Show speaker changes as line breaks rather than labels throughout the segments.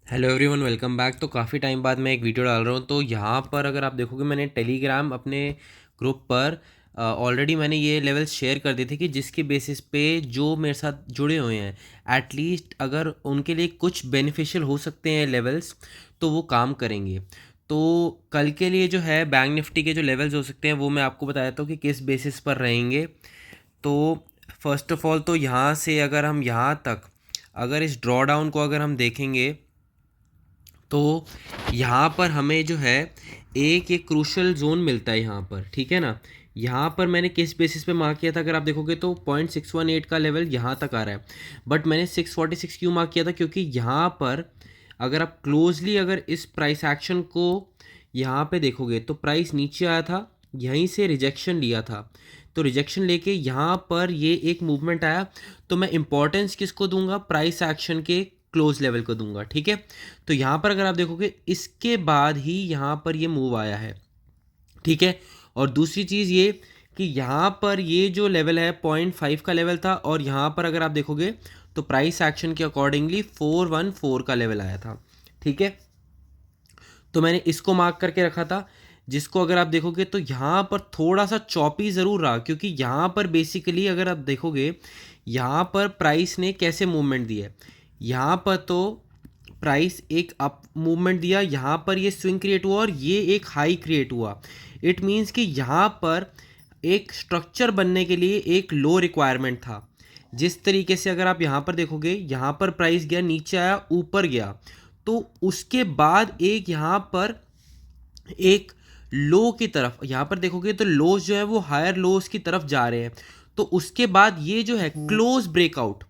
Hello everyone, welcome back. तो काफ़ी time बाद मैं एक वीडियो डाल रहा हूँ। तो यहाँ पर अगर आप देखोगे, मैंने टेलीग्राम अपने ग्रुप पर ऑलरेडी मैंने ये लेवल्स शेयर कर दिए थे कि जिसके बेसिस पे जो मेरे साथ जुड़े हुए हैं एटलीस्ट अगर उनके लिए कुछ बेनिफिशियल हो सकते हैं लेवल्स, तो वो काम करेंगे। तो कल के लिए जो है बैंक निफ्टी के जो लेवल्स हो सकते हैं वो मैं आपको बता देता हूँ कि किस बेसिस पर रहेंगे। तो फर्स्ट ऑफ ऑल तो यहाँ से अगर हम यहाँ तक अगर इस ड्रॉ डाउन को अगर हम देखेंगे तो यहाँ पर हमें जो है एक क्रूशल जोन मिलता है यहाँ पर, ठीक है ना। यहाँ पर मैंने किस बेसिस पे मार्क किया था, अगर आप देखोगे तो 0.618 का लेवल यहाँ तक आ रहा है। बट मैंने 646 क्यों मार्क किया था, क्योंकि यहाँ पर अगर आप क्लोजली अगर इस प्राइस एक्शन को यहाँ पे देखोगे तो प्राइस नीचे आया था, यहीं से रिजेक्शन लिया था। तो रिजेक्शन लेके यहाँ पर ये एक मूवमेंट आया, तो मैं इंपॉर्टेंस किसको दूंगा, प्राइस एक्शन के क्लोज लेवल को दूंगा, ठीक है। तो यहाँ पर अगर आप देखोगे इसके बाद ही यहाँ पर ये मूव आया है, ठीक है। और दूसरी चीज़ ये कि यहाँ पर ये जो लेवल है 0.5 का लेवल था, और यहाँ पर अगर आप देखोगे तो प्राइस एक्शन के अकॉर्डिंगली 414 का लेवल आया था, ठीक है। तो मैंने इसको मार्क करके रखा था, जिसको अगर आप देखोगे तो यहाँ पर थोड़ा सा चॉपी ज़रूर रहा, क्योंकि यहाँ पर बेसिकली अगर आप देखोगे यहाँ पर प्राइस ने कैसे मूवमेंट दिया है। यहाँ पर तो प्राइस एक अप मूवमेंट दिया, यहाँ पर ये स्विंग क्रिएट हुआ और ये एक हाई क्रिएट हुआ। इट मीन्स कि यहाँ पर एक स्ट्रक्चर बनने के लिए एक लो रिक्वायरमेंट था। जिस तरीके से अगर आप यहाँ पर देखोगे, यहाँ पर प्राइस गया, नीचे आया, ऊपर गया, तो उसके बाद एक यहाँ पर एक लो की तरफ, यहाँ पर देखोगे तो लोज जो है वो हायर लोज की तरफ जा रहे हैं। तो उसके बाद ये जो है क्लोज ब्रेकआउट,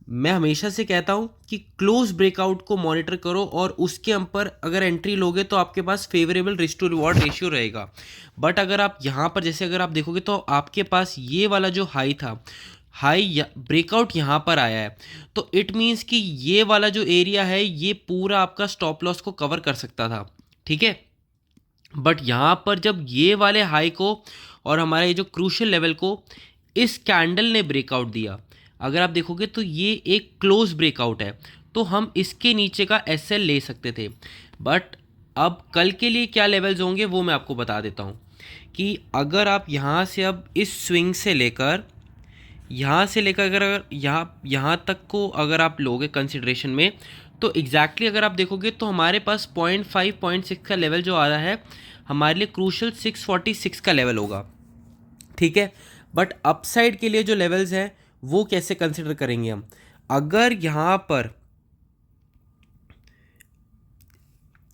मैं हमेशा से कहता हूँ कि क्लोज ब्रेकआउट को मॉनिटर करो, और उसके ऊपर अगर एंट्री लोगे तो आपके पास favourable risk to reward ratio रहेगा। बट अगर आप यहाँ पर जैसे अगर आप देखोगे तो आपके पास ये वाला जो हाई था, हाई ब्रेकआउट यहाँ पर आया है, तो इट मीन्स कि ये वाला जो एरिया है ये पूरा आपका स्टॉप लॉस को कवर कर सकता था, ठीक है। बट यहाँ पर जब ये वाले हाई को और हमारा ये जो क्रूशियल लेवल को इस कैंडल ने ब्रेकआउट दिया, अगर आप देखोगे तो ये एक क्लोज ब्रेकआउट है, तो हम इसके नीचे का एसएल ले सकते थे। बट अब कल के लिए क्या लेवल्स होंगे वो मैं आपको बता देता हूँ कि अगर आप यहाँ से अब इस स्विंग से लेकर अगर यहाँ तक को अगर आप लोगे कंसिडरेशन में, तो एग्जैक्टली अगर आप देखोगे तो हमारे पास 0.5 का लेवल जो आ रहा है हमारे लिए क्रूशल 646 का लेवल होगा, ठीक है। बट अपसाइड के लिए जो लेवल्स हैं वो कैसे कंसिडर करेंगे हम, अगर यहाँ पर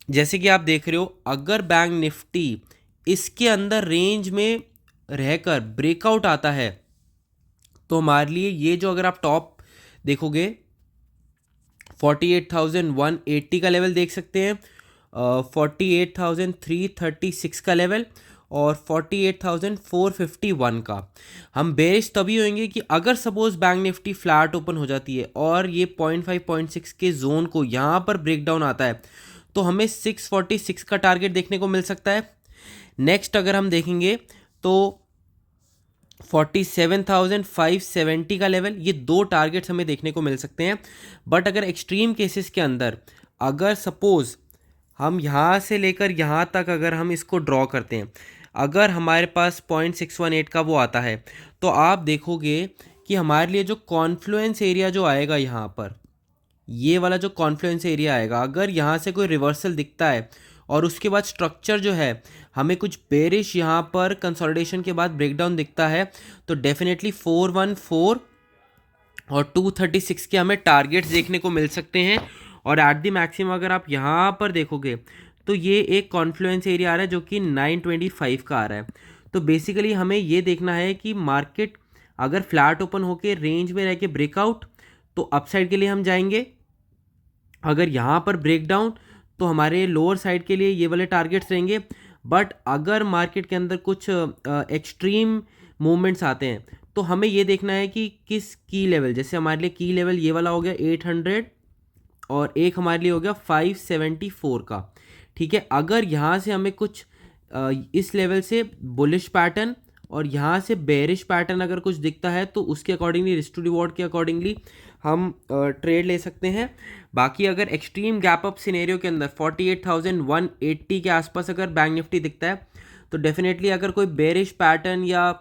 जैसे कि आप देख रहे हो, अगर बैंक निफ्टी इसके अंदर रेंज में रहकर ब्रेकआउट आता है, तो हमारे लिए ये जो अगर आप टॉप देखोगे 48,180 का लेवल देख सकते हैं, 48,336 का लेवल, और 48,451 का। हम बेरिश तभी होंगे कि अगर suppose bank Nifty flat open हो जाती है और ये 0.5 के जोन को यहाँ पर ब्रेक डाउन आता है, तो हमें 646 का टारगेट देखने को मिल सकता है। नेक्स्ट अगर हम देखेंगे तो 47,570 का लेवल, ये दो टारगेट्स हमें देखने को मिल सकते हैं। बट अगर एक्सट्रीम केसेस के अंदर अगर सपोज हम यहाँ से लेकर यहाँ तक अगर हम इसको ड्रॉ करते हैं, अगर हमारे पास 0.618 का वो आता है, तो आप देखोगे कि हमारे लिए जो कॉन्फ्लुएंस एरिया जो आएगा यहाँ पर, ये वाला जो कॉन्फ्लुएंस एरिया आएगा, अगर यहाँ से कोई रिवर्सल दिखता है और उसके बाद स्ट्रक्चर जो है हमें कुछ बेरिश यहाँ पर कंसोलिडेशन के बाद ब्रेकडाउन दिखता है, तो डेफिनेटली 414 और 236 के हमें टारगेट्स देखने को मिल सकते हैं। और एट द मैक्सिमम अगर आप यहाँ पर देखोगे तो ये एक कॉन्फ्लुएंस एरिया आ रहा है जो कि 925 का आ रहा है। तो बेसिकली हमें ये देखना है कि मार्केट अगर फ्लैट ओपन होके रेंज में रह के ब्रेकआउट, तो अपसाइड के लिए हम जाएंगे। अगर यहाँ पर ब्रेकडाउन, तो हमारे लोअर साइड के लिए ये वाले टारगेट्स रहेंगे। बट अगर मार्केट के अंदर कुछ एक्सट्रीम मूवमेंट्स आते हैं, तो हमें ये देखना है कि किस की लेवल, जैसे हमारे लिए की लेवल ये वाला हो गया 800, और एक हमारे लिए हो गया 574 का, ठीक है। अगर यहाँ से हमें कुछ इस लेवल से बुलिश पैटर्न और यहाँ से बेरिश पैटर्न अगर कुछ दिखता है तो उसके अकॉर्डिंगली रिस्क टू रिवॉर्ड के अकॉर्डिंगली हम ट्रेड ले सकते हैं। बाकी अगर एक्सट्रीम गैप अप सिनेरियो के अंदर 48,180 के आसपास अगर बैंक निफ्टी दिखता है तो डेफिनेटली अगर कोई बेरिश पैटर्न या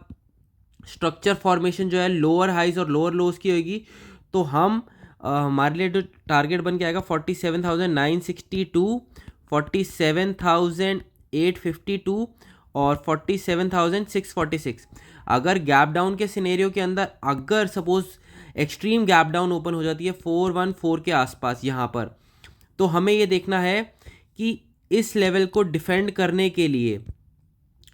स्ट्रक्चर फॉर्मेशन जो है लोअर हाइज और लोअर लोज की होगी तो हम हमारे लिए जो टारगेट बन के आएगा 47,962, 47,852 और 47,646। अगर गैप डाउन के सिनेरियो के अंदर अगर suppose extreme gap down open हो जाती है 414 के आसपास यहाँ पर, तो हमें ये देखना है कि इस लेवल को डिफेंड करने के लिए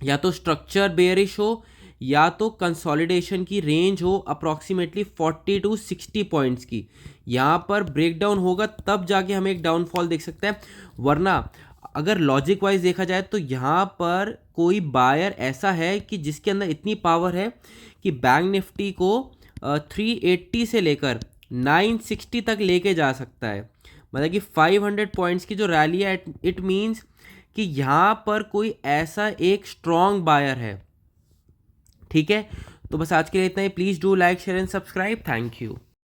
या तो स्ट्रक्चर बेयरिश हो या तो कंसोलिडेशन की रेंज हो अप्रॉक्सीमेटली 40 to 60 पॉइंट्स की। यहाँ पर ब्रेकडाउन होगा तब जाके हमें एक डाउनफॉल देख सकता है, वरना अगर लॉजिक वाइज देखा जाए तो यहाँ पर कोई बायर ऐसा है कि जिसके अंदर इतनी पावर है कि बैंक निफ्टी को 380 से लेकर 960 तक लेके जा सकता है। मतलब कि 500 पॉइंट्स की जो रैली है इट मीन्स कि यहाँ पर कोई ऐसा एक स्ट्रॉन्ग बायर है। ठीक है, तो बस आज के लिए इतना ही। Please do like share and subscribe. Thank you.